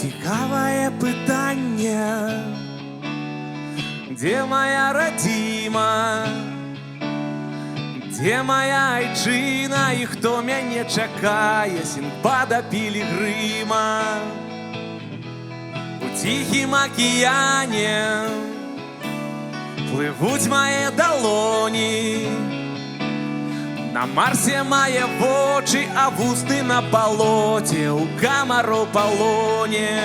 Цікавае пытанне, дзе моя радзіма, дзе моя айчына і хто мяне чакае, Сінбада пілігрыма. У ціхім акіяне плывуць мае далоні, на Марсе мае вочы, а вусты на балоце, у камароў палоне.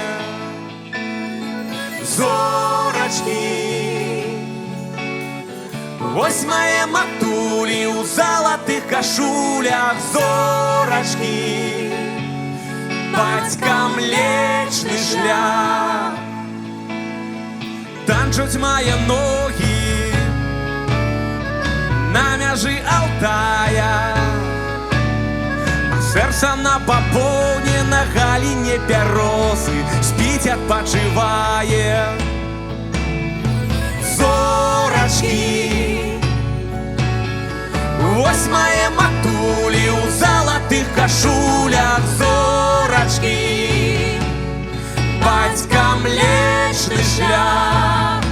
Зорачкі, вось мае матулі ў залатых кашулях. Зорачкі, бацька млечны шлях. Танчуць мае ногі на мяжы Алтая, сэрца на бабоўне, на галіне бяросы спіць, адпачывае. Зорачкі, вось мае матулі ў залатых кашулях. Зорачкі, бацька млечны шлях.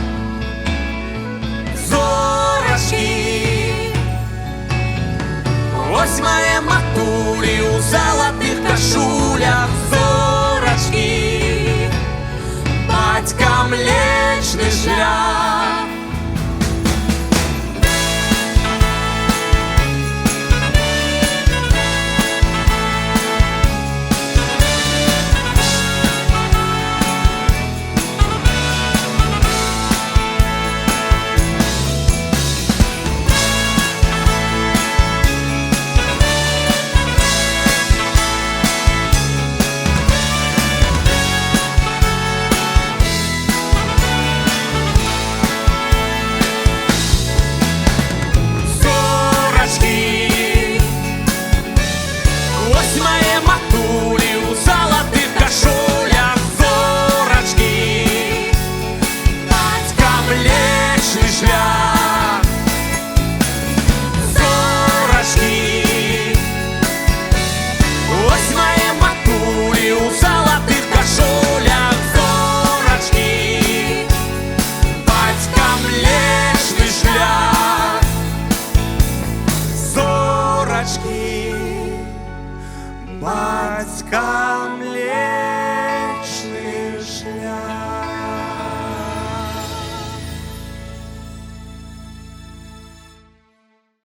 Зорачкі, вось мае матулі ў залатых кашулях. Зорачкі, бацька млечны шлях.